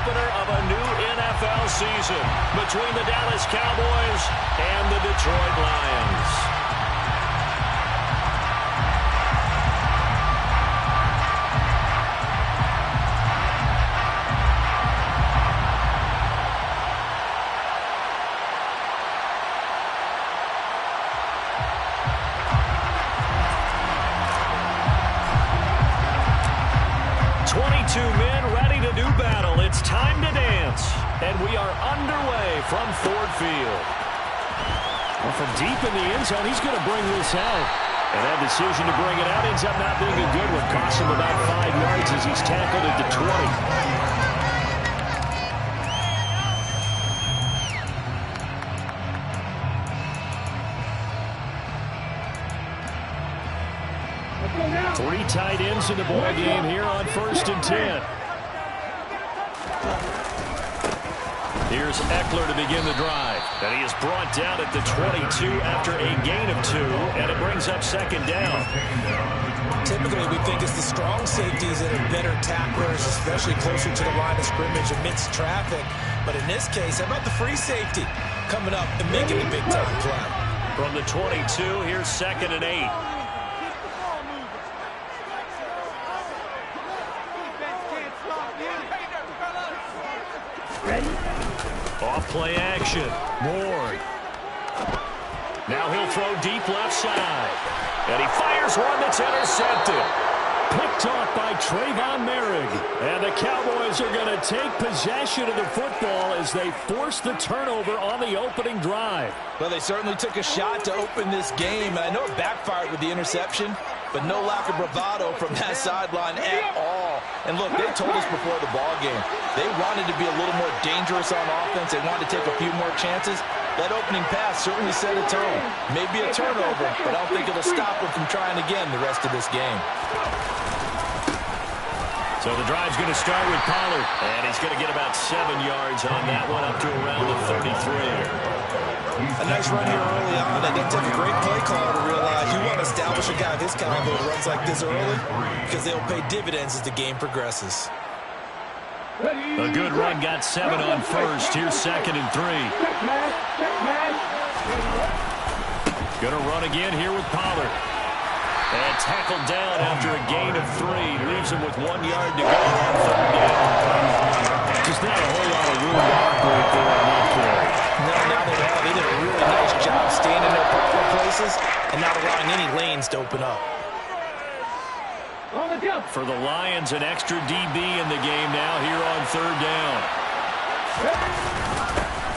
opener of a new NFL season between the Dallas Cowboys and the Detroit Lions. It's time to dance, and we are underway from Ford Field. Well, from deep in the end zone, he's going to bring this out. And that decision to bring it out ends up not being a good one. Costs him about 5 yards as he's tackled at the 20. 3 tight ends in the ball game here on 1st and 10. Here's Eckler to begin the drive. And he is brought down at the 22 after a gain of 2, and it brings up 2nd down. Typically, we think it's the strong safeties that are better tacklers, especially closer to the line of scrimmage amidst traffic. But in this case, how about the free safety coming up and making the big-time play? From the 22, here's 2nd and 8. Off play action. Moore. Now he'll throw deep left side. And he fires one that's intercepted. Picked off by Trayvon Merrick. And the Cowboys are going to take possession of the football as they force the turnover on the opening drive. Well, they certainly took a shot to open this game. And I know it backfired with the interception, but no lack of bravado from that sideline at all. And look, they told us before the ball game, they wanted to be a little more dangerous on offense. They wanted to take a few more chances. That opening pass certainly set a tone. Maybe a turnover, but I don't think it'll stop them from trying again the rest of this game. So the drive's going to start with Pollard, and he's going to get about 7 yards on that one, up to around the 33. A nice run here early on. It didn't take a great play caller to realize you want to establish a guy of his caliber who runs like this early, because they'll pay dividends as the game progresses. A good run, got 7 on 1st. Here's 2nd and 3. Going to run again here with Pollard. And tackled down after a gain of 3. Leaves him with 1 yard to go on 3rd down. Just not a whole lot of room to operate there on that play. No, now they have. They did a really nice job staying in their proper places and not allowing any lanes to open up. For the Lions, an extra DB in the game now here on 3rd down.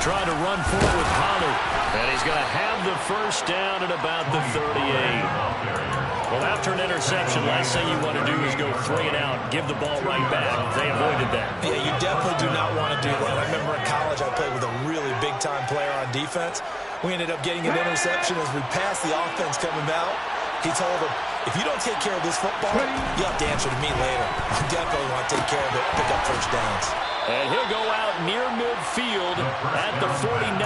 Trying to run forward with Pollard. And he's going to have the 1st down at about the 38. Well, after an interception, last thing you want to do is go 3 and out, give the ball right back. They avoided that. Yeah, you definitely do not want to do that. I remember in college I played with a really big-time player on defense. We ended up getting an interception as we passed the offense coming out. He told him, if you don't take care of this football, you'll have to answer to me later. You definitely want to take care of it, pick up 1st downs. And he'll go out near midfield at the 49.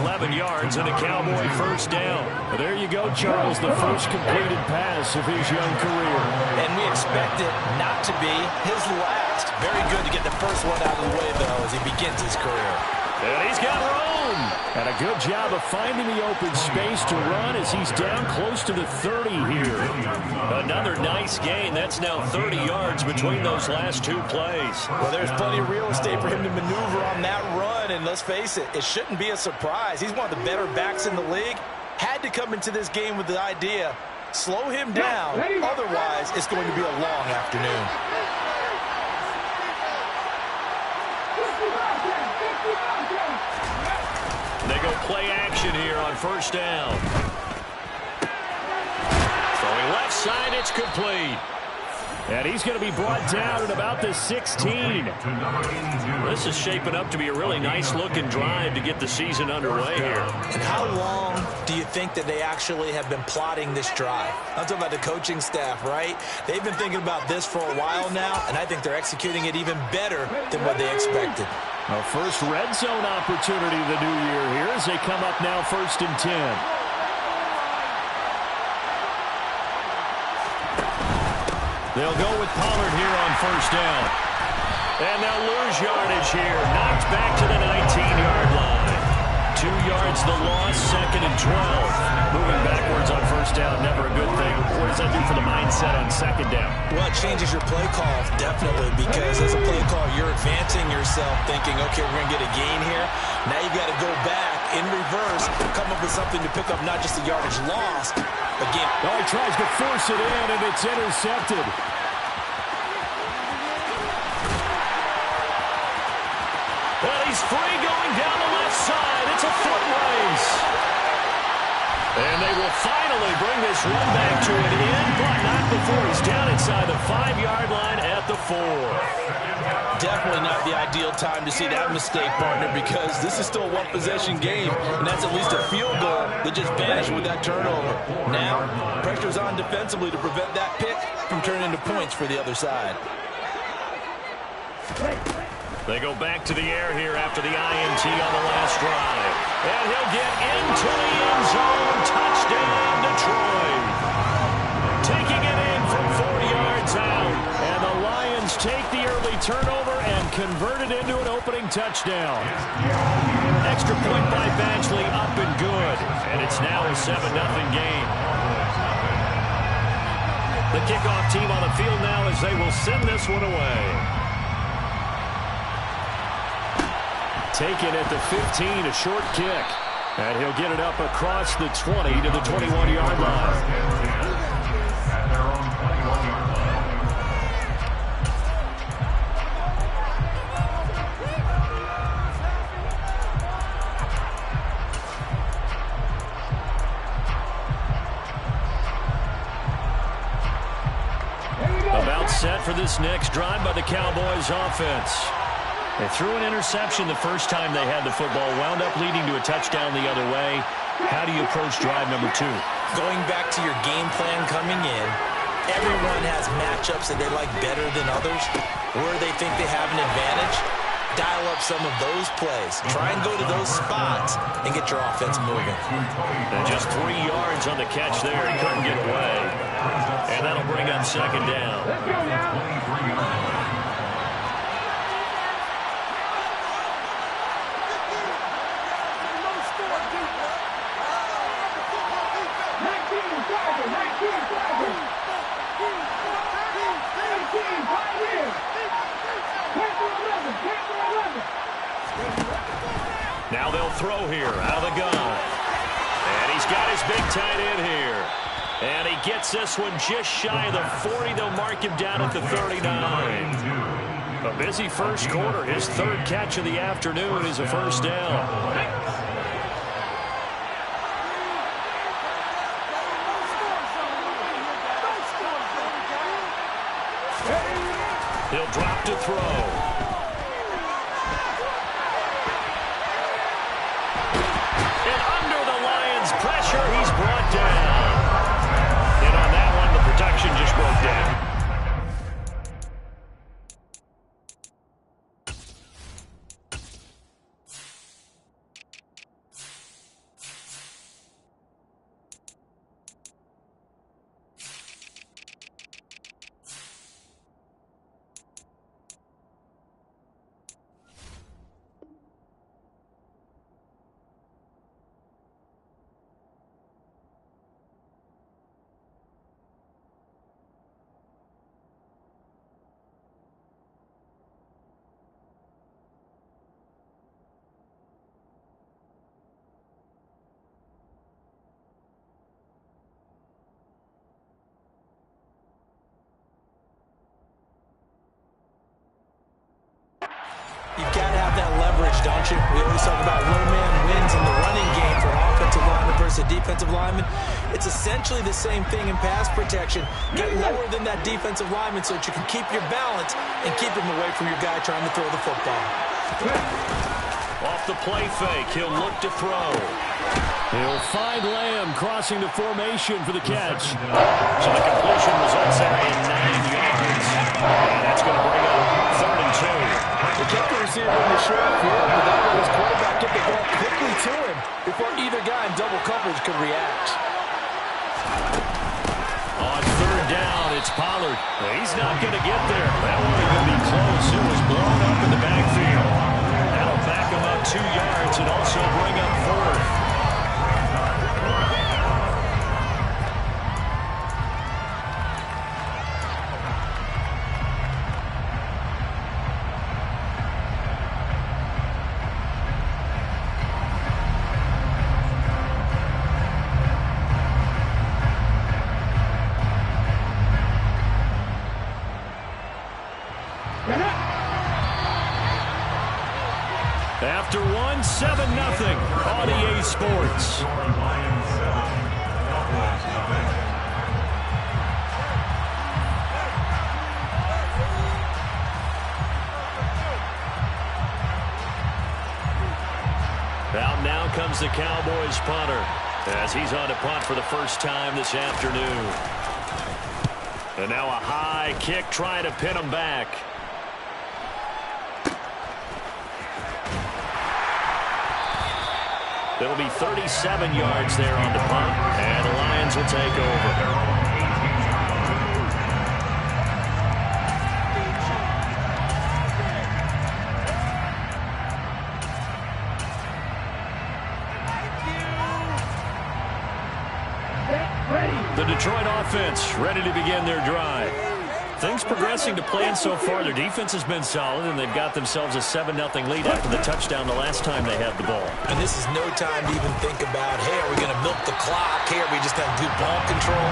11 yards and a Cowboy 1st down. There you go, Charles, the first completed pass of his young career. And we expect it not to be his last. Very good to get the first one out of the way, though, as he begins his career. And he's got room. And a good job of finding the open space to run as he's down close to the 30 here. Another nice gain. That's now 30 yards between those last 2 plays. Well, there's plenty of real estate for him to maneuver on that run. And let's face it, it shouldn't be a surprise. He's one of the better backs in the league. Had to come into this game with the idea, slow him down. Otherwise, it's going to be a long afternoon. They go play action here on 1st down. Throwing left side, it's complete. And he's going to be brought down at about the 16. This is shaping up to be a really nice-looking drive to get the season underway here. And how long do you think that they actually have been plotting this drive? I'm talking about the coaching staff, right? They've been thinking about this for a while now, and I think they're executing it even better than what they expected. A first red zone opportunity of the new year here as they come up now 1st and 10. They'll go with Pollard here on 1st down. And they'll lose yardage here. Knocked back to the 19-yard line. 2 yards the loss, 2nd and 12. Moving backwards on first down, never a good thing. What does that do for the mindset on 2nd down? Well, it changes your play call, definitely, because as a play call, you're advancing yourself thinking, okay, we're going to get a gain here. Now you've got to go back in reverse, come up with something to pick up not just the yardage lost. Again. Oh, he tries to force it in, and it's intercepted. Well, he's free going down the left side. It's a foot race. And they will finally bring this run back to an end, but not before he's down inside the 5-yard line at the 4. Definitely not the ideal time to see that mistake, partner, because this is still a one-possession game, and that's at least a field goal that just vanished with that turnover. Now, pressure's on defensively to prevent that pick from turning into points for the other side. They go back to the air here after the INT on the last drive. And he'll get into the end zone. Touchdown, Detroit. Taking it in from 4 yards out. And the Lions take the early turnover and convert it into an opening touchdown. Extra point by Badgley, up and good. And it's now a 7-0 game. The kickoff team on the field now as they will send this one away. Taken at the 15, a short kick. And he'll get it up across the 20 to the 21-yard line. About set for this next drive by the Cowboys offense. They threw an interception the first time they had the football, wound up leading to a touchdown the other way. How do you approach drive number 2? Going back to your game plan coming in, everyone has matchups that they like better than others. Where they think they have an advantage, dial up some of those plays. Try and go to those spots and get your offense moving. And just 3 yards on the catch there. He couldn't get away. And that'll bring up 2nd down. Let's go now. Now they'll throw here out of the gun. And he's got his big tight end here. And he gets this one just shy of the 40. They'll mark him down at the 39. A busy first quarter. His 3rd catch of the afternoon is a first down. He'll drop to throw. Pressure, he's brought down. And on that one, the protection just broke down. You've got to have that leverage, don't you? We always talk about low man wins in the running game for an offensive lineman versus a defensive lineman. It's essentially the same thing in pass protection. Get lower than that defensive lineman so that you can keep your balance and keep him away from your guy trying to throw the football. Off the play fake, he'll look to throw. He'll find Lamb crossing the formation for the catch. So the completion results there in 9 yards. And that's going to bring up 3rd and 2. They kept the receiver in the short field, but that let his quarterback get the ball quickly to him before either guy in double coverage could react. On 3rd down, It's Pollard. He's not going to get there. That wasn't going to be close. It was blown up in the backfield. That'll back him up 2 yards and also bring up 4th. After 7-0 on EA Sports. Out now comes the Cowboys punter as he's on to punt for the first time this afternoon. And now a high kick trying to pin him back. It'll be 37 yards there on the punt, and the Lions will take over. The Detroit offense ready to begin their drive. Things progressing to plan so far. Their defense has been solid, and they've got themselves a 7-0 lead after the touchdown the last time they had the ball. And this is no time to even think about, hey, are we going to milk the clock? Hey, are we just have good ball control?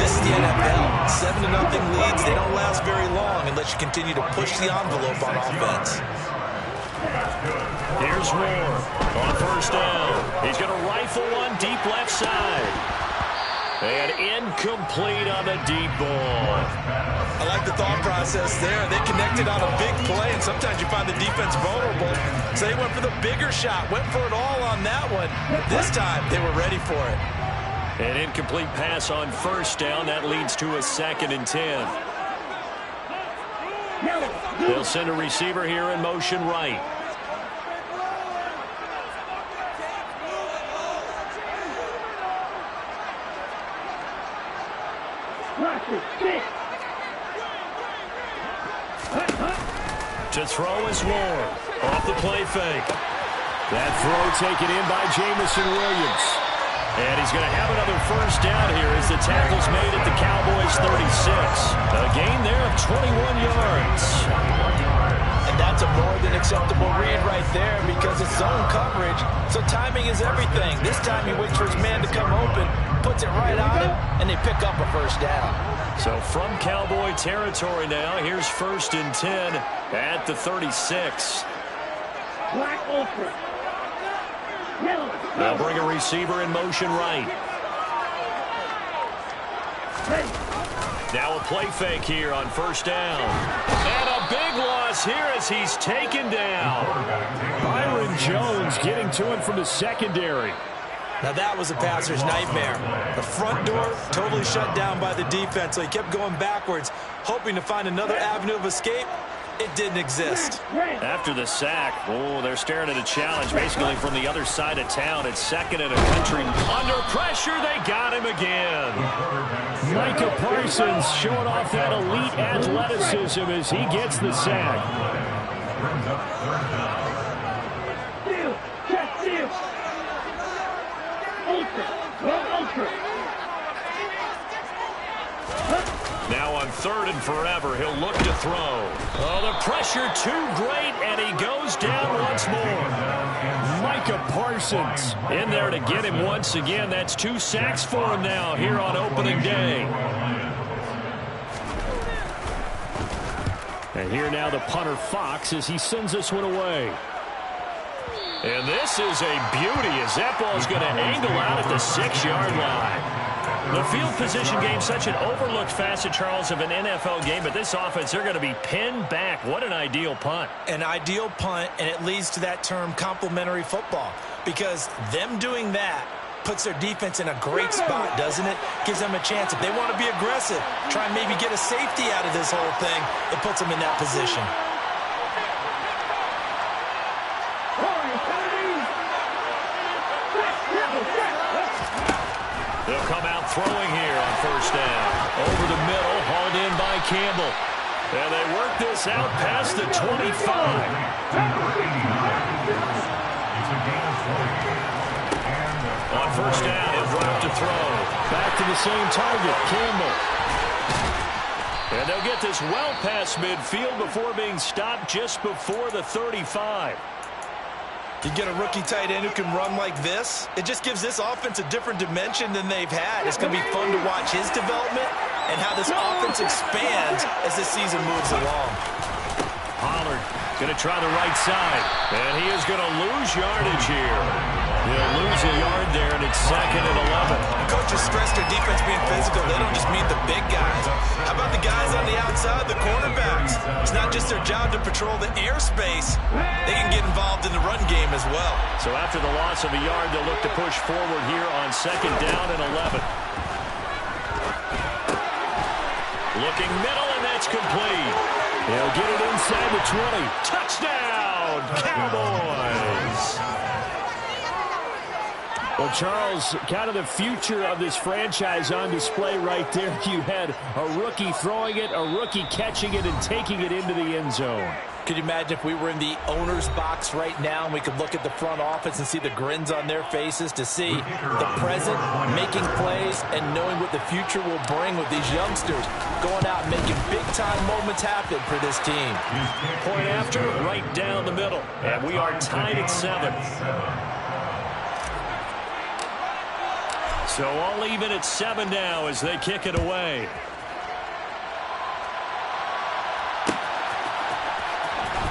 This is the NFL. 7-0 leads, they don't last very long unless you continue to push the envelope on offense. Here's Moore on first down. He's going to rifle one deep left side. And incomplete on the deep ball. I like the thought process there. They connected on a big play, and sometimes you find the defense vulnerable. So they went for the bigger shot, went for it all on that one. This time, they were ready for it. An incomplete pass on first down. That leads to a 2nd and 10. They'll send a receiver here in motion right. To throw is Moore. Off the play fake. That throw taken in by Jamison Williams. And he's going to have another first down here as the tackle's made at the Cowboys' 36. A gain there of 21 yards. And that's a more than acceptable read right there because it's zone coverage. So timing is everything. This time he waits for his man to come open, puts it right on him, and they pick up a first down. So from Cowboy territory now, here's 1st and 10 at the 36. They'll bring a receiver in motion right. Now a play fake here on first down. And a big loss here as he's taken down. Byron Jones getting to him from the secondary. Now that was a passer's nightmare. The front door totally shut down by the defense, so he kept going backwards, hoping to find another avenue of escape. It didn't exist. After the sack, they're staring at a challenge basically from the other side of town. It's 2nd and a country. Under pressure, they got him again. Micah Parsons showing off that elite athleticism as he gets the sack. Now on 3rd and forever, he'll look to throw. Oh, the pressure too great, and he goes down once more. Micah Parsons in there to get him once again. That's 2 sacks for him now here on opening day. And here now the punter Fox as he sends this one away. And this is a beauty as that ball is going to angle out at the 6-yard line. The field position game, such an overlooked facet, Charles, of an NFL game, but this offense, they're going to be pinned back. What an ideal punt. An ideal punt, and it leads to that term complementary football, because them doing that puts their defense in a great spot, doesn't it? Gives them a chance. If they want to be aggressive, try and maybe get a safety out of this whole thing, it puts them in that position. They'll come out throwing here on first down. Over the middle, hauled Campbell. And they work this out past the 25. On first down, he'll drop to throw. Back to the same target, Campbell. And they'll get this well past midfield before being stopped just before the 35. You get a rookie tight end who can run like this, it just gives this offense a different dimension than they've had. It's going to be fun to watch his development and how this offense expands as this season moves along. Pollard going to try the right side, and he is going to lose yardage here. He'll lose a yard there, and it's 2nd and 11. Coaches stress their defense being physical. They don't just mean the big guys. How about the guys on the outside, the cornerbacks? It's not just their job to patrol the airspace. They can get involved in the run game as well. So after the loss of a yard, they'll look to push forward here on 2nd down and 11. Looking middle, and that's complete. They'll get it inside the 20. Touchdown, Cowboys! Well, Charles, kind of the future of this franchise on display right there. You had a rookie throwing it, a rookie catching it, and taking it into the end zone. Could you imagine if we were in the owner's box right now and we could look at the front office and see the grins on their faces to see the present, making plays, and knowing what the future will bring with these youngsters going out and making big-time moments happen for this team. Point after, right down the middle. And we are tied at 7. So all even at 7 now as they kick it away.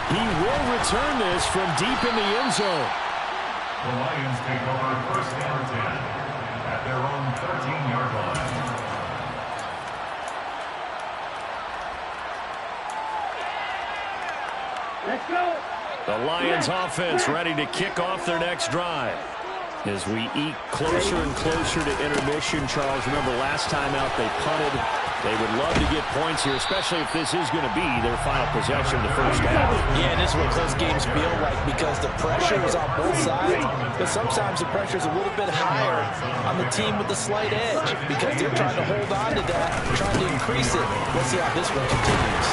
He will return this from deep in the end zone. The Lions take over 1st and 10 at their own 13-yard line. Let's go. The Lions offense ready to kick off their next drive. As we eke closer and closer to intermission, Charles, remember last time out they punted. They would love to get points here, especially if this is going to be their final possession of the first half. Yeah, and this is what close games feel like because the pressure is on both sides, but sometimes the pressure is a little bit higher on the team with the slight edge because they're trying to hold on to that, trying to increase it. Let's see how this one continues.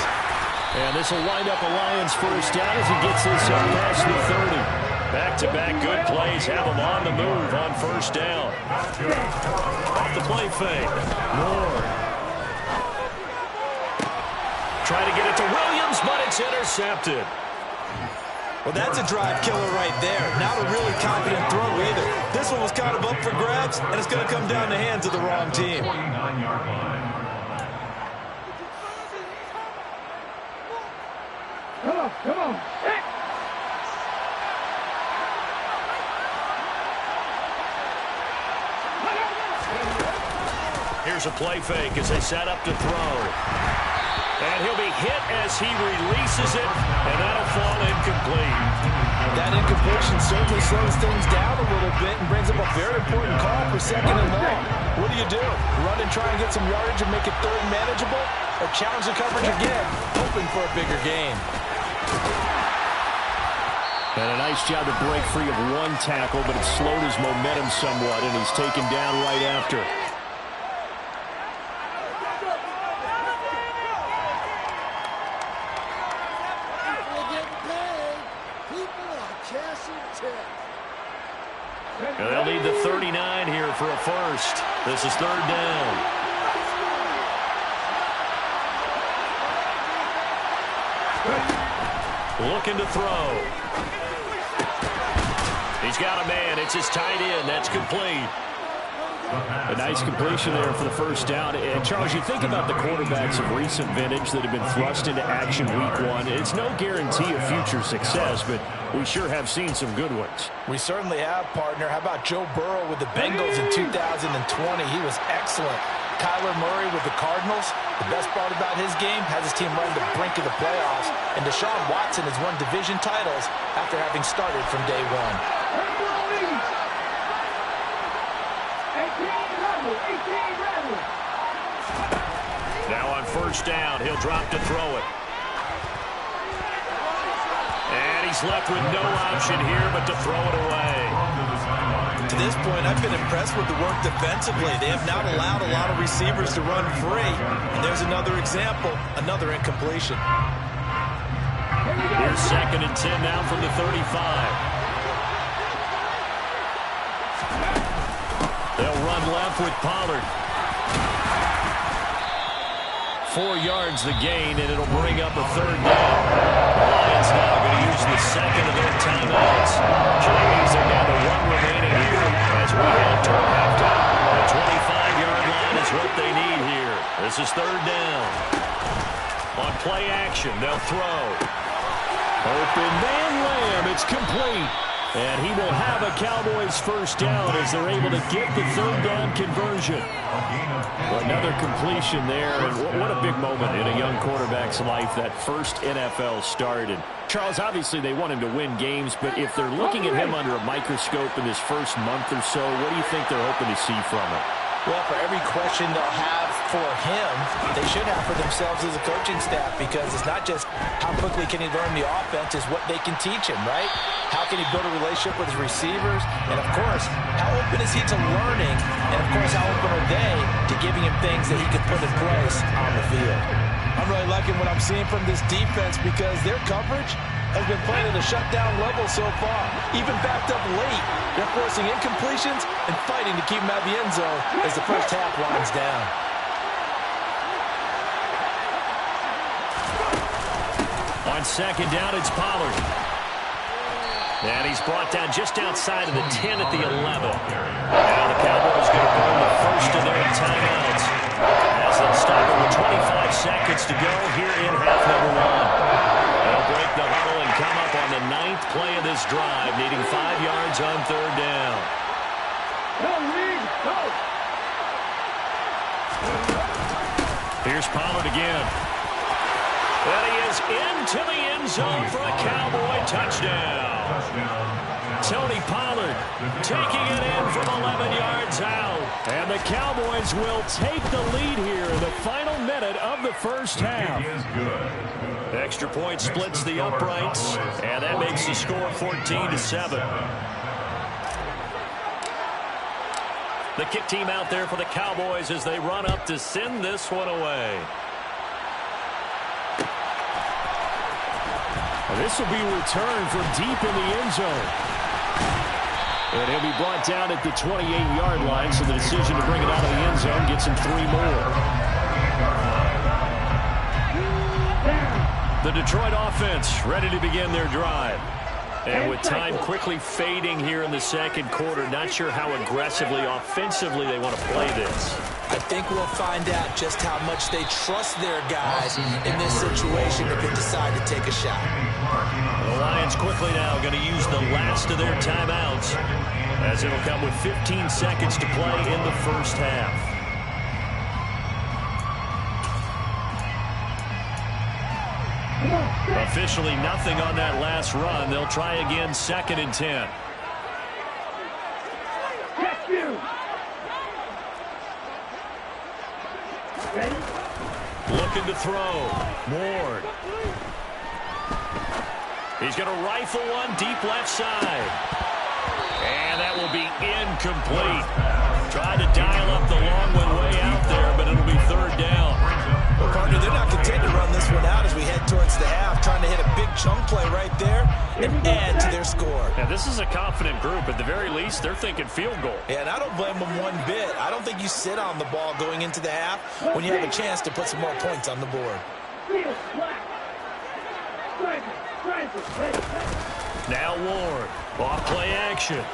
And this will wind up a Lions first down as he gets this up past the 30. Back-to-back good plays have him on the move on first down. Off the play fake. Moore. Try to get it to Williams, but it's intercepted. Well, that's a drive killer right there. Not a really confident throw either. This one was kind of up for grabs, and it's going to come down the hands of the wrong team. 49-yard line. Come on. Here's a play fake as they set up to throw. And he'll be hit as he releases it, and that'll fall incomplete. That incompletion certainly slows things down a little bit and brings up a very important call for 2nd and long. What do? Run and try and get some yardage and make it 3rd manageable? Or challenge the coverage again, hoping for a bigger gain? And a nice job to break free of one tackle, but it slowed his momentum somewhat, and he's taken down right after. And they'll need the 39 here for a first. This is 3rd down. Looking to throw. He's got a man. It's his tight end. That's complete. A nice completion there for the first down. And, Charles, you think about the quarterbacks of recent vintage that have been thrust into action week 1. It's no guarantee of future success, but we sure have seen some good ones. We certainly have, partner. How about Joe Burrow with the Bengals in 2020? He was excellent. Kyler Murray with the Cardinals. The best part about his game has his team right at the brink of the playoffs. And Deshaun Watson has won division titles after having started from day 1. Now on first down, he'll drop to throw it. And he's left with no option here but to throw it away. To this point, I've been impressed with the work defensively. They have not allowed a lot of receivers to run free. And there's another example, another incompletion. Here's 2nd and 10 now from the 35. They'll run left with Pollard. 4 yards the gain, and it'll bring up a 3rd down. The Lions now going to use the 2nd of their timeouts. Chinese are down to 1 remaining here as we head toward halftime. The 25-yard line is what they need here. This is 3rd down. On play action, they'll throw. Open man Lamb, it's complete. And he will have a Cowboys 1st down as they're able to get the 3rd down conversion. Well, another completion there, and what a big moment in a young quarterback's life, that first NFL start. And Charles, obviously they want him to win games, but if they're looking at him under a microscope in his first month or so, what do you think they're hoping to see from him? Well, for every question they'll have for him, they should have for themselves as a coaching staff, because it's not just how quickly can he learn the offense, it's what they can teach him, right? How can he build a relationship with his receivers? And, of course, how open is he to learning? And, of course, how open are they to giving him things that he can put in place on the field? I'm really liking what I'm seeing from this defense, because their coverage has been playing at a shutdown level so far. Even backed up late, they're forcing incompletions and fighting to keep them out of the end zone as the first half winds down. On 2nd down, it's Pollard. And he's brought down just outside of the 10 at the 11. Now the Cowboys going to burn the first of their timeouts as they'll stop it with 25 seconds to go here in half number 1. They'll break the huddle and come up on the 9th play of this drive, needing 5 yards on 3rd down. Go, Reed, go! Here's Pollard again. And he is into the end zone for a Cowboy touchdown. Tony Pollard taking it in from 11 yards out. And the Cowboys will take the lead here in the final minute of the first half. Extra point splits the uprights, and that makes the score 14-7. The kick team out there for the Cowboys as they run up to send this one away. This will be returned from deep in the end zone. And he'll be brought down at the 28-yard line, so the decision to bring it out of the end zone gets him 3 more. The Detroit offense ready to begin their drive. And with time quickly fading here in the 2nd quarter, not sure how aggressively, offensively they want to play this. I think we'll find out just how much they trust their guys in this situation if they decide to take a shot. The Lions quickly now going to use the last of their timeouts, as it'll come with 15 seconds to play in the first half. Officially nothing on that last run. They'll try again, 2nd and 10. Looking to throw. Ward. He's going to rifle one deep left side. And that will be incomplete. Tried to dial up the long one way out there, but it'll be 3rd down. Well, partner, they're not content to run this one out as we head towards the half, trying to hit a big chunk play right there and add to their score. Now, this is a confident group. At the very least, they're thinking field goal. Yeah, and I don't blame them one bit. I don't think you sit on the ball going into the half when you have a chance to put some more points on the board. Now Ward, off play action.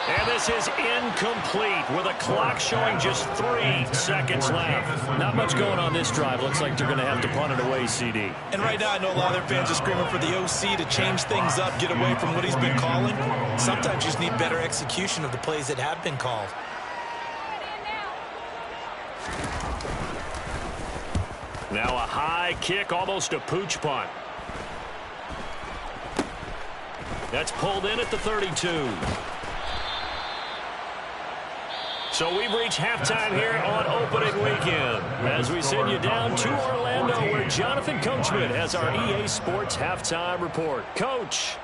And this is incomplete with a clock showing just 3 seconds left. Not much going on this drive. Looks like they're going to have to punt it away, CD. And right now I know a lot of their fans are screaming for the OC to change things up, get away from what he's been calling. Sometimes you just need better execution of the plays that have been called. Now a high kick, almost a pooch punt. That's pulled in at the 32. So we've reached halftime here on opening weekend as we send you down to Orlando where Jonathan Coachman has our EA Sports halftime report. Coach.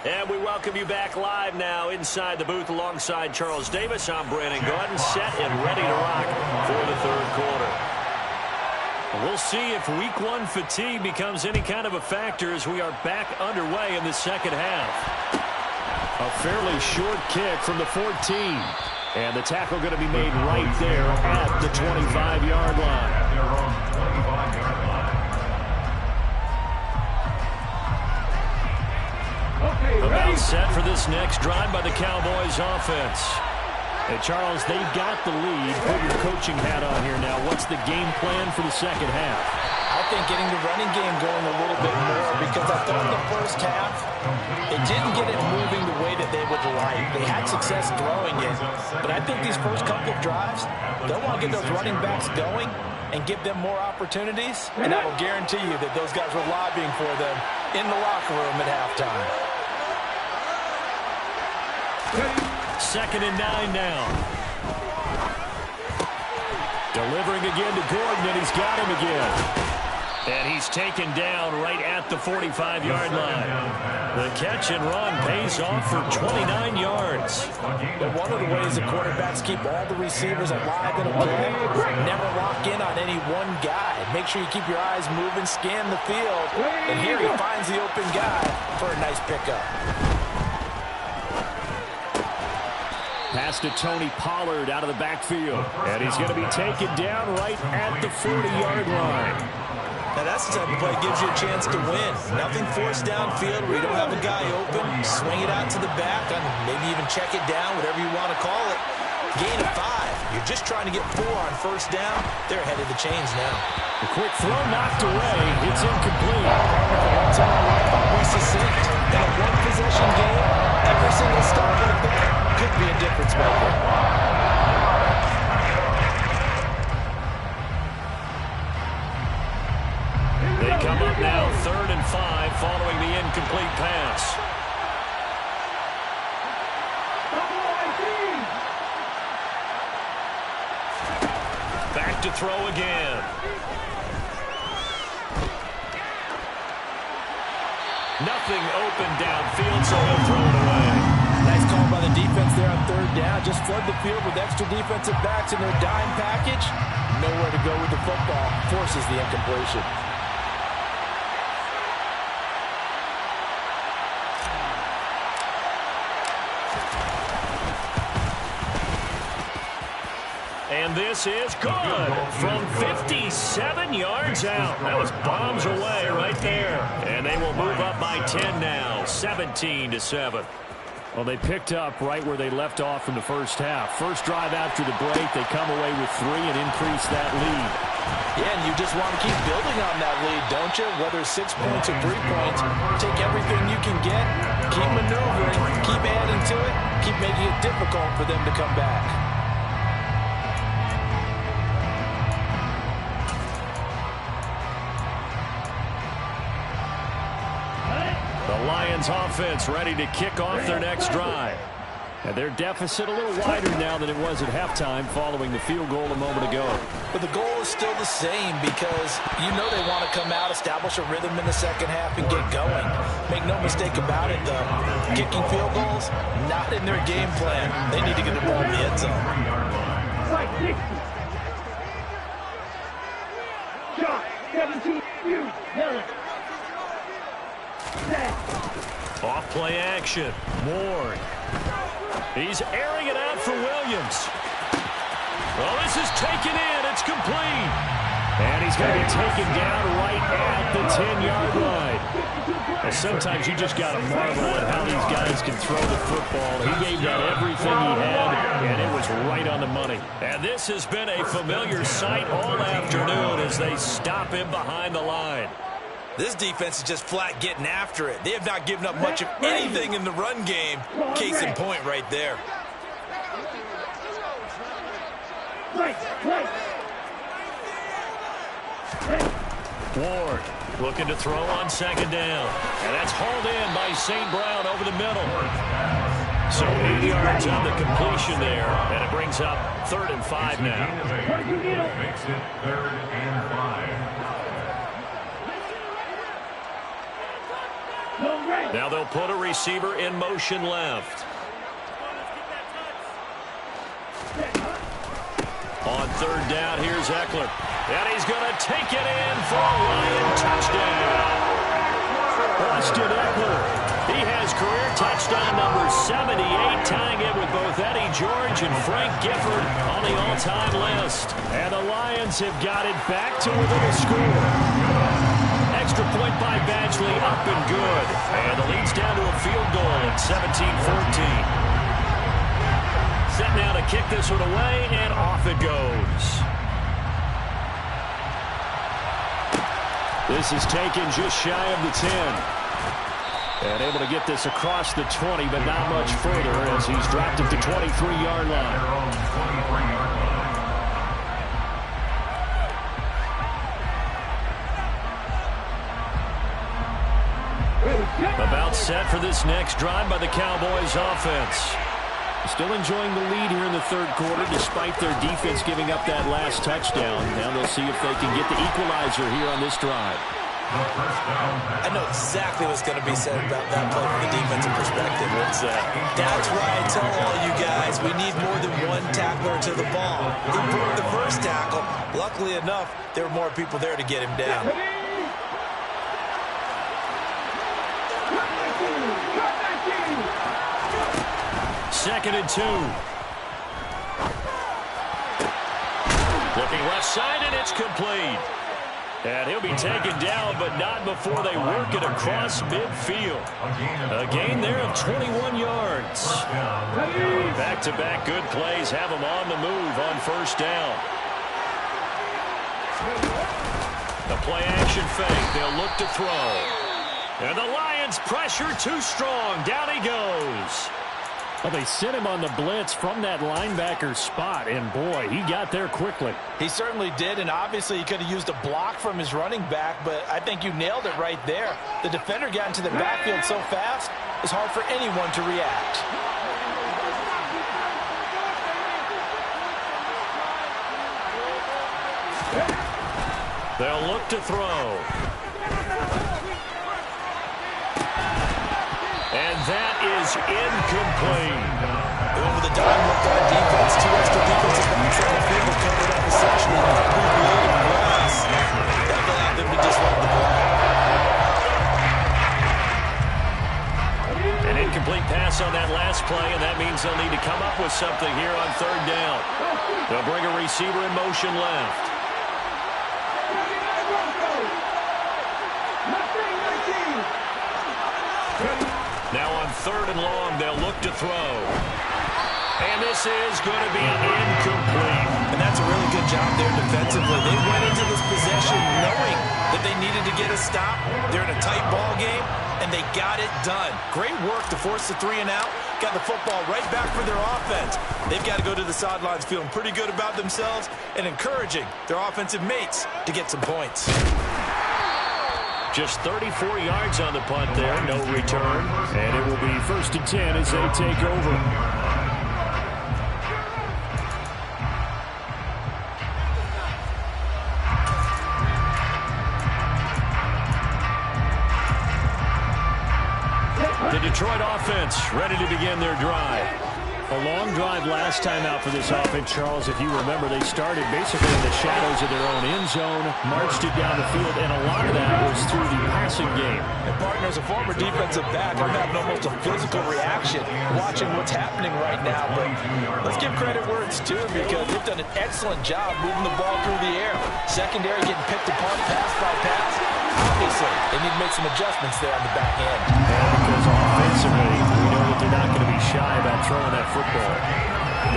And we welcome you back live now inside the booth alongside Charles Davis. I'm Brandon Gaudin, set and ready to rock for the third quarter. We'll see if week one fatigue becomes any kind of a factor as we are back underway in the second half. A fairly short kick from the 14. And the tackle going to be made right there at the 25-yard line. At their own 25-yard line. About set for this next drive by the Cowboys offense. Hey, Charles, they've got the lead. Put your coaching hat on here now. What's the game plan for the second half? I think getting the running game going a little bit more, because I thought in the first half it didn't get it moving the way that they would like. They had success throwing it, but I think these first couple of drives, they'll want to get those running backs going and give them more opportunities, and I will guarantee you that those guys were lobbying for them in the locker room at halftime. 2nd and 9 now. Delivering again to Gordon, and he's got him again. And he's taken down right at the 45-yard line. The catch and run pays off for 29 yards. But one of the ways the quarterbacks keep all the receivers alive in a play, never lock in on any one guy. Make sure you keep your eyes moving, scan the field. And here he finds the open guy for a nice pickup. Pass to Tony Pollard out of the backfield. And he's going to be taken down right at the 40-yard line. Now that's the type of play that gives you a chance to win. Nothing forced downfield where you don't have a guy open. Swing it out to the back, and maybe even check it down, whatever you want to call it. Gain of 5. You're just trying to get 4 on first down. They're ahead of the chains now. A quick throw knocked away. It's incomplete. That's all I like about be succinct. In a one-possession game, every single stop like that could be a difference maker. They come up now 3rd and 5 following the incomplete pass. Back to throw again. Nothing open downfield, so he'll throw it away. Nice call by the defense there on 3rd down. Just flood the field with extra defensive backs in their dime package. Nowhere to go with the football. Forces the incompletion. And this is good from 57 yards out. That was bombs away right there. And they will move up by 10 now, 17-7. Well, they picked up right where they left off in the first half. First drive after the break, they come away with 3 and increase that lead. Yeah, and you just want to keep building on that lead, don't you? Whether it's 6 points or 3 points, take everything you can get, keep maneuvering, keep adding to it, keep making it difficult for them to come back. The Lions offense ready to kick off their next drive. And their deficit a little wider now than it was at halftime following the field goal a moment ago. But the goal is still the same because you know they want to come out, establish a rhythm in the second half, and get going. Make no mistake about it, though. Kicking field goals, not in their game plan. They need to get the ball in the end zone. Shot, 17, you, Off play action. Ward. He's airing it out for Williams. Well, this is taken in. It's complete. And he's going to be taken down right at the 10-yard line. And sometimes you just got to marvel at how these guys can throw the football. He gave that everything he had, and it was right on the money. And this has been a familiar sight all afternoon as they stop him behind the line. This defense is just flat getting after it. They have not given up much of anything in the run game. Case in point right there. Ward looking to throw on second down. And that's hauled in by St. Brown over the middle. So 8 yards on the completion there. And it brings up 3rd and 5 now. Makes it 3rd and 5. Now they'll put a receiver in motion left. On third down, here's Eckler. And he's going to take it in for a Lion touchdown. Austin Eckler. He has career touchdown number 78, tying it with both Eddie George and Frank Gifford on the all-time list. And the Lions have got it back to within a score. Extra point by Badgley, up and good. And the lead's down to a field goal at 17-14. Set now to kick this one away, and off it goes. This is taken just shy of the 10. And able to get this across the 20, but not much further as he's dropped at the 23-yard line. About set for this next drive by the Cowboys offense. Still enjoying the lead here in the third quarter despite their defense giving up that last touchdown. Now they'll see if they can get the equalizer here on this drive. I know exactly what's going to be said about that play from the defensive perspective. What's that? That's why I tell all you guys we need more than one tackler to the ball. He broke the first tackle. Luckily enough, there were more people there to get him down. Second and 2. Looking left side, and it's complete. And he'll be taken down, but not before they work it across midfield. A gain there of 21 yards. Back-to-back good plays have them on the move on first down. The play-action fake. They'll look to throw. And the Lions pressure too strong. Down he goes. Well, they sent him on the blitz from that linebacker spot, and boy, he got there quickly. He certainly did, and obviously he could have used a block from his running back, but I think you nailed it right there. The defender got into the backfield so fast, it's hard for anyone to react. They'll look to throw. And that is incomplete. They went with a dime look on defense. Two extra defensive backs on the field covered up essentially the creative glass. That allowed them to disrupt the ball. An incomplete pass on that last play, and that means they'll need to come up with something here on third down. They'll bring a receiver in motion left. Now on third and long, they'll look to throw. And this is going to be incomplete. And that's a really good job there defensively. They went into this possession knowing that they needed to get a stop. They're in a tight ball game, and they got it done. Great work to force the 3 and out. Got the football right back for their offense. They've got to go to the sidelines feeling pretty good about themselves and encouraging their offensive mates to get some points. Just 34 yards on the punt there, no return. And it will be 1st and 10 as they take over. The Detroit offense ready to begin their drive. A long drive last time out for this offense, Charles. If you remember, they started basically in the shadows of their own end zone, marched it down the field, and a lot of that was through the passing game. And partner, as a former defensive back, I'm having almost a physical reaction watching what's happening right now. But let's give credit where it's due because they've done an excellent job moving the ball through the air. Secondary getting picked apart pass by pass. Obviously, they need to make some adjustments there on the back end. Yeah, because offensively, we know that they're not going to be shy about throwing that football.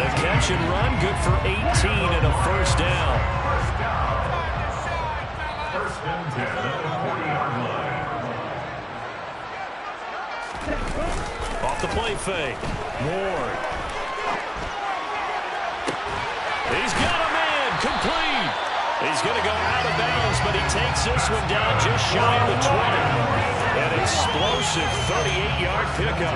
The catch and run, good for 18 and a first down. First and 10 at the 40-yard line. Off the play fake. Ward. He's got a man. Complete. He's going to go out of bounds, but he takes this one down just shy of the 20. An explosive 38-yard pickup.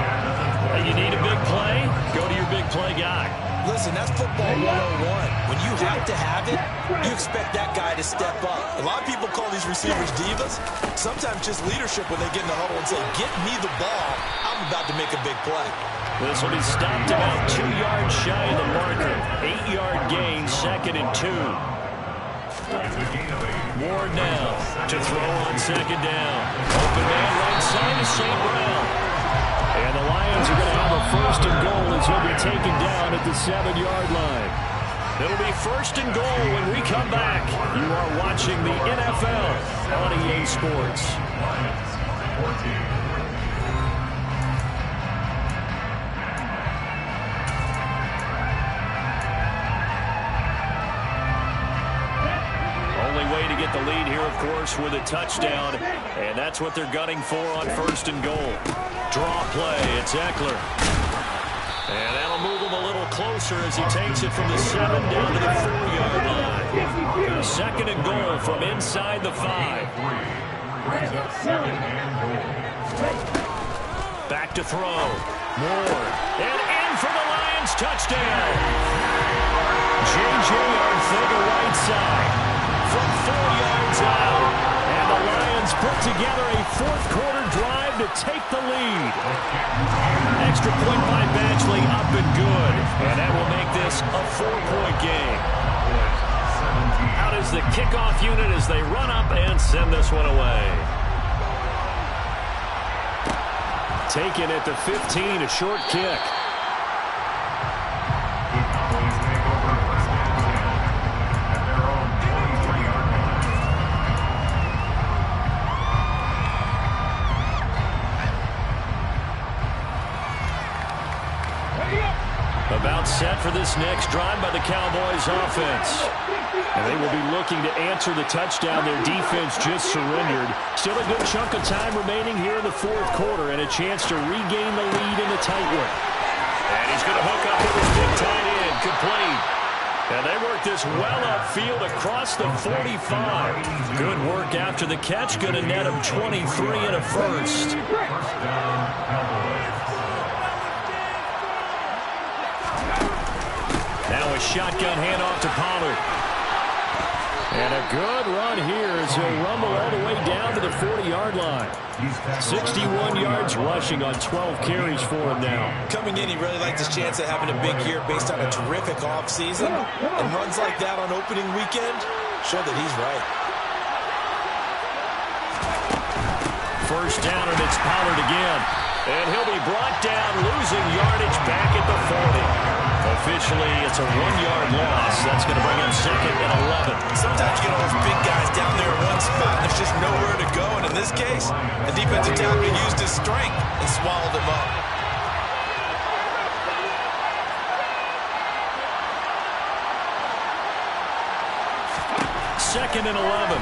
You need a big play? Go to your big play guy. Listen, that's football 101. When you have to have it, you expect that guy to step up. A lot of people call these receivers divas. Sometimes just leadership when they get in the huddle and say, get me the ball. I'm about to make a big play. This will be stopped about 2 yards shy of the marker. 8-yard gain, 2nd and 2. Ward now to throw on 2nd down. Open man right side to St. Brown. And the Lions are going to have a 1st and goal as he'll be taken down at the 7-yard line. It'll be 1st and goal when we come back. You are watching the NFL on EA Sports. Lions 14. Way to get the lead here, of course, with a touchdown, and that's what they're gunning for on 1st and goal. Draw play, it's Eckler. And that'll move him a little closer as he takes it from the 7 down to the 4-yard line. 2nd and goal from inside the 5. Back to throw. Ward. And in for the Lions touchdown. J.J. Arcega right side. From 4 yards out. And the Lions put together a 4th-quarter drive to take the lead. Extra point by Badgley up and good. And that will make this a 4-point game. Out is the kickoff unit as they run up and send this one away. Taken at the 15, a short kick. About set for this next drive by the Cowboys offense. And they will be looking to answer the touchdown their defense just surrendered. Still a good chunk of time remaining here in the 4th quarter and a chance to regain the lead in the tight one. And he's going to hook up with his big tight end, complete. And they work this well upfield across the 45. Good work after the catch. Going to net him 23 and a 1st. First down, Cowboys. Now a shotgun handoff to Pollard. And a good run here as he'll rumble all the way down to the 40-yard line. 61 yards rushing on 12 carries for him now. Coming in, he really liked his chance at having a big year based on a terrific offseason. And runs like that on opening weekend show that he's right. 1st down, and it's Pollard again. And he'll be brought down, losing yardage back at the 40. Officially, it's a 1-yard loss. That's going to bring him 2nd and 11. Sometimes you get all those big guys down there in one spot, and there's just nowhere to go. And in this case, the defensive tackle used his strength and swallowed him up. Second and 11.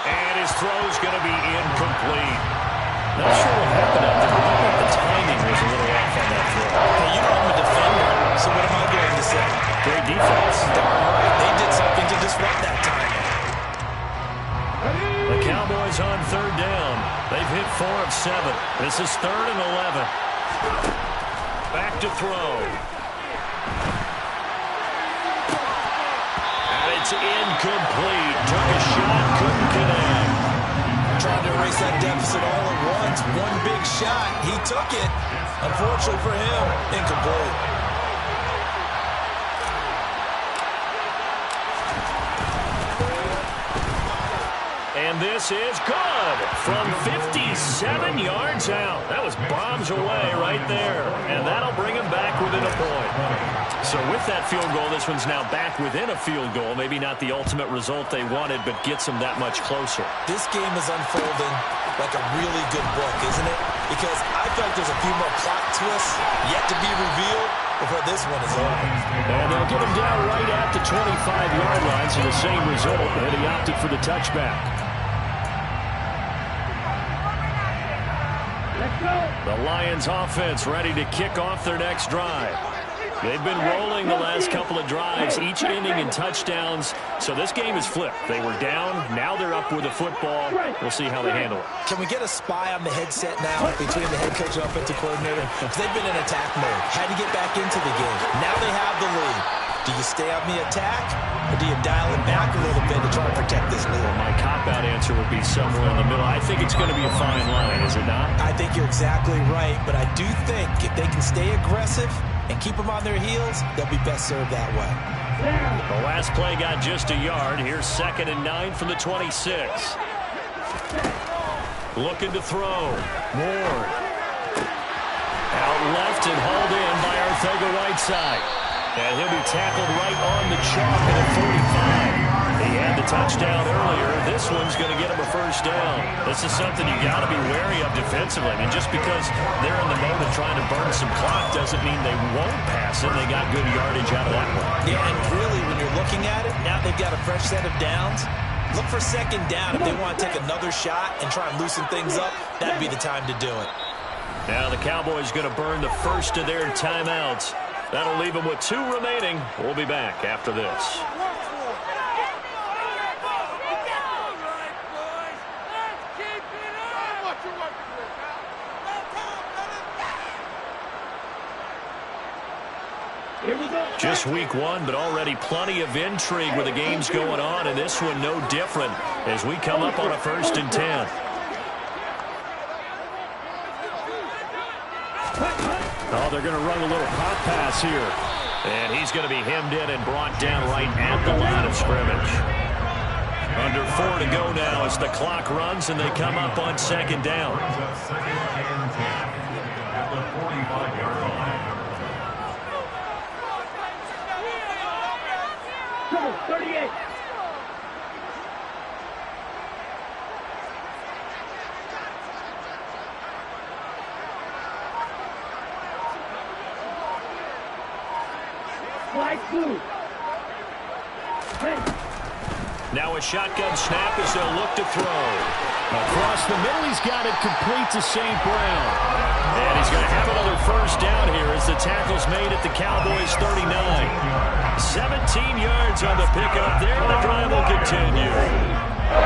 And his throw's going to be incomplete. Not sure what happened out there. The timing was a little off on that throw. Hey, you know I'm a defender, so what am I going to say? Great defense. Darn right. They did something to disrupt that timing. The Cowboys on 3rd down. They've hit 4 of 7. This is 3rd and 11. Back to throw. And it's incomplete. Took a shot, couldn't connect. Trying to erase that deficit all at once. One big shot. He took it. Unfortunately for him, incomplete. And this is good from 57 yards out. That was bombs away right there. And that'll bring him back within a point. So with that field goal, this one's now back within a field goal. Maybe not the ultimate result they wanted, but gets them that much closer. This game is unfolding like a really good book, isn't it? Because I feel like there's a few more plot twists yet to be revealed before this one is over. And they'll get him down right at the 25-yard line, so the same result, and he opted for the touchback. The Lions offense ready to kick off their next drive. They've been rolling the last couple of drives, each inning in touchdowns. So this game is flipped. They were down. Now they're up with the football. We'll see how they handle it. Can we get a spy on the headset now between the head coach and offensive coordinator? Because they've been in attack mode. Had to get back into the game. Now they have the lead. Do you stay on the attack, or do you dial it back a little bit to try to protect this lead? Well, my cop-out answer would be somewhere in the middle. I think it's going to be a fine line, is it not? I think you're exactly right, but I do think if they can stay aggressive and keep them on their heels, they'll be best served that way. The last play got just a yard. Here's 2nd and 9 from the 26. Looking to throw. Ward. Out left and hauled in by Arcega-Whiteside. And he'll be tackled right on the chalk at the 45. He had the touchdown earlier. This one's going to get him a first down. This is something you got to be wary of defensively. I mean, just because they're in the mode of trying to burn some clock doesn't mean they won't pass it. They got good yardage out of that one. Yeah, and really, when you're looking at it, now they've got a fresh set of downs. Look for 2nd down. If they want to take another shot and try and loosen things up, that'd be the time to do it. Now the Cowboys going to burn the first of their timeouts. That'll leave them with 2 remaining. We'll be back after this. Just week 1, but already plenty of intrigue with the games going on, and this one no different as we come up on a 1st and 10. Oh, they're going to run a little pop pass here. And he's going to be hemmed in and brought down right at the line of scrimmage. Under 4 to go now as the clock runs and they come up on 2nd down. 2nd and 10 at the 45-yard line. Trouble, 38. Now a shotgun snap as they'll look to throw. Across the middle, he's got it complete to St. Brown. And he's going to have another first down here as the tackle's made at the Cowboys' 39. 17 yards on the pickup there. The drive will continue.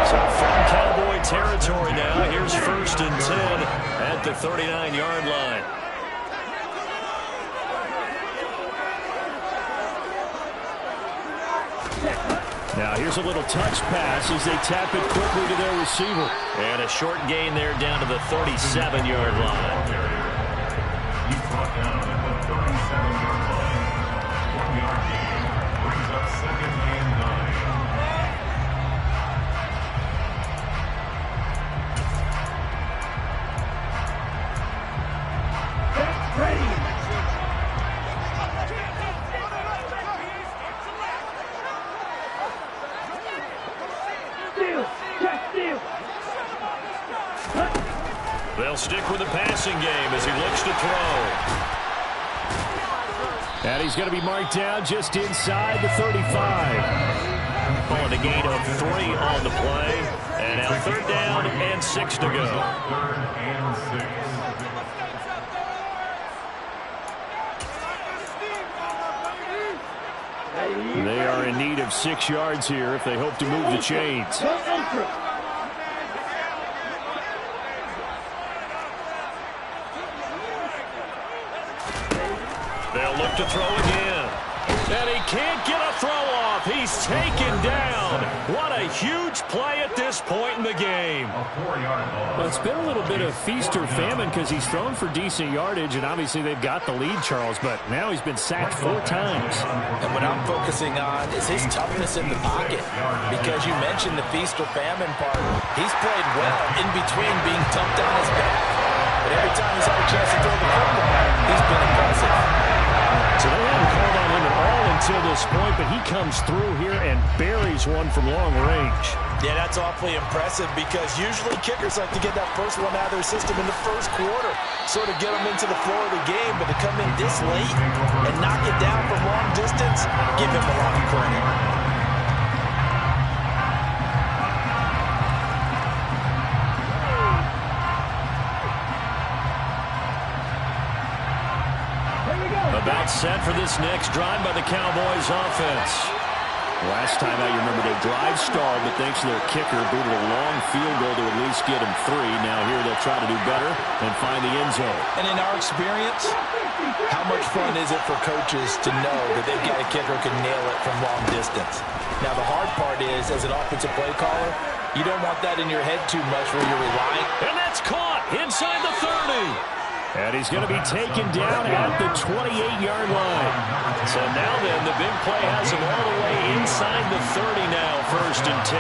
So from Cowboy territory now, here's 1st and 10 at the 39-yard line. Now here's a little touch pass as they tap it quickly to their receiver. And a short gain there down to the 37-yard line. He's brought down at the 37-yard line. 1-yard gain brings up 2nd and 9. Ready. They'll stick with the passing game as he looks to throw. And he's going to be marked down just inside the 35. Calling a gain of 3 on the play. And now 3rd down and 6 to go. 3rd and 6. They are in need of 6 yards here if they hope to move the chains. They'll look to throw again. And he can't get a throw off. He's taken down. What a huge play at this point in the game. A 4-yard loss. Well, it's been a little bit of feast or famine because he's thrown for decent yardage, and obviously they've got the lead, Charles, but now he's been sacked 4 times. And what I'm focusing on is his toughness in the pocket. Because you mentioned the feast or famine part. He's played well in between being dumped on his back. But every time he's had a chance to throw the football, he's been impressive. So they haven't called on him at all until this point, but he comes through here and buries one from long range. Yeah, that's awfully impressive because usually kickers like to get that first one out of their system in the first quarter, sort of get them into the flow of the game, but to come in this late and knock it down from long distance, give him a lot of credit. Here we go. About set for this next drive by the Cowboys offense. Last time out, you remember their drive stalled, but thanks to their kicker, booted a long field goal to at least get them 3. Now here they'll try to do better and find the end zone. And in our experience, how much fun is it for coaches to know that they've got a kicker who can nail it from long distance? Now, the hard part is, as an offensive play caller, you don't want that in your head too much where you're relying. And that's caught inside the 30. And he's going to be taken down at the 28-yard line. So now then, the big play has him all the way inside the 30 now, 1st and 10.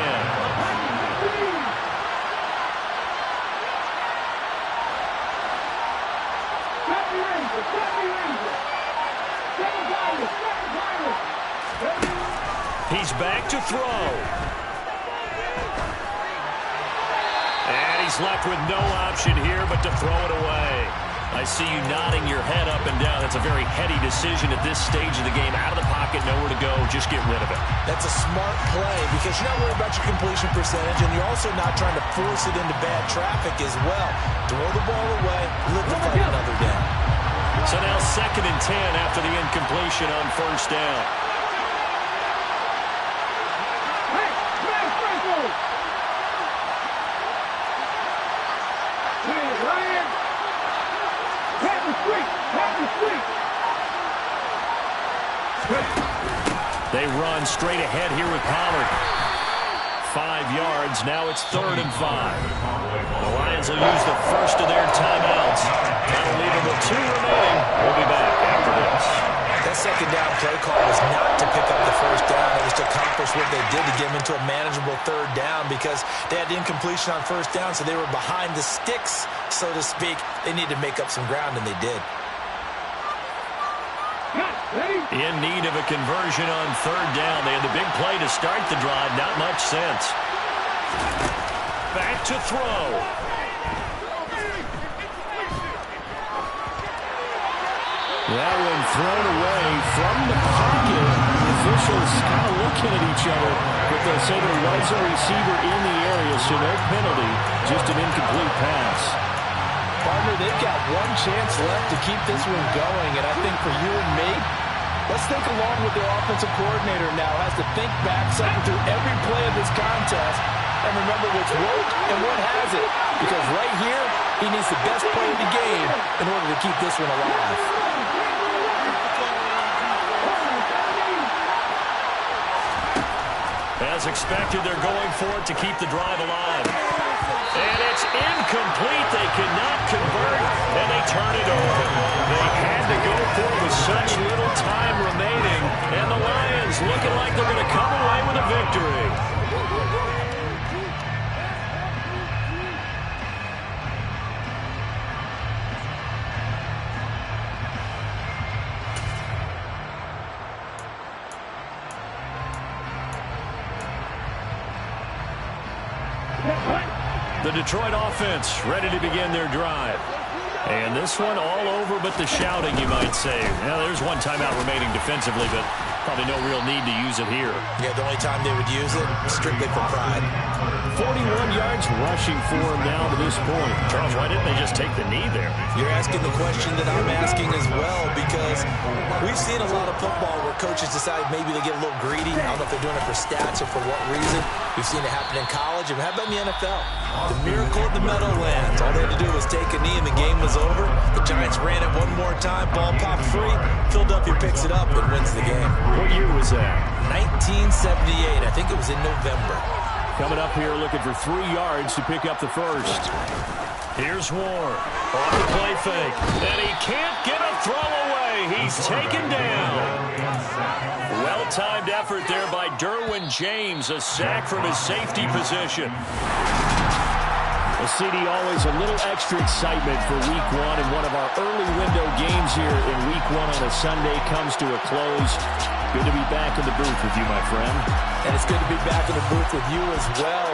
He's back to throw. And he's left with no option here but to throw it away. I see you nodding your head up and down. That's a very heady decision at this stage of the game. Out of the pocket, nowhere to go. Just get rid of it. That's a smart play because you're not worried about your completion percentage, and you're also not trying to force it into bad traffic as well. Throw the ball away, live to fight another down. So now 2nd and 10 after the incompletion on 1st down. They run straight ahead here with Pollard. 5 yards. Now it's 3rd and 5. The Lions will use the first of their timeouts. That'll leave them with 2 remaining. We'll be back after this. That 2nd down play call was not to pick up the 1st down. It was to accomplish what they did to get them into a manageable 3rd down because they had incompletion on 1st down, so they were behind the sticks, so to speak. They needed to make up some ground, and they did. In need of a conversion on 3rd down. They had the big play to start the drive. Not much sense. Back to throw. That one thrown away from the pocket. The officials kind of looking at each other, but they'll say there was a receiver in the area, so no penalty, just an incomplete pass. Partner, they've got one chance left to keep this one going, and I think for you and me, let's think along with their offensive coordinator now. Has to think back, cycle through every play of this contest, and remember what's worked and what hasn't. Because right here, he needs the best play of the game in order to keep this one alive. As expected, they're going for it to keep the drive alive. And it's incomplete. They cannot convert, and they turn it over. They had to go for it with such little time remaining, and the Lions looking like they're going to come away with a victory. The Detroit offense ready to begin their drive. And this one all over but the shouting, you might say. Now, there's one timeout remaining defensively, but probably no real need to use it here. Yeah, the only time they would use it, strictly for pride. 41 yards rushing for him now to this point. Charles, why didn't they just take the knee there? You're asking the question that I'm asking as well, because we've seen a lot of football where coaches decide maybe they get a little greedy. I don't know if they're doing it for stats or for what reason. We've seen it happen in college, and how about in the NFL? The miracle of the Meadowlands. All they had to do was take a knee, and the game was over. The Giants ran it one more time. Ball popped free. Philadelphia picks it up and wins the game. What year was that? 1978. I think it was in November. Coming up here looking for 3 yards to pick up the first. Here's Warren on the play fake. And he can't get a throw away. He's taken down. Well-timed effort there by Derwin James. A sack from his safety position. Well, CD, always a little extra excitement for Week 1, and one of our early window games here in Week 1 on a Sunday comes to a close. Good to be back in the booth with you, my friend. And it's good to be back in the booth with you as well.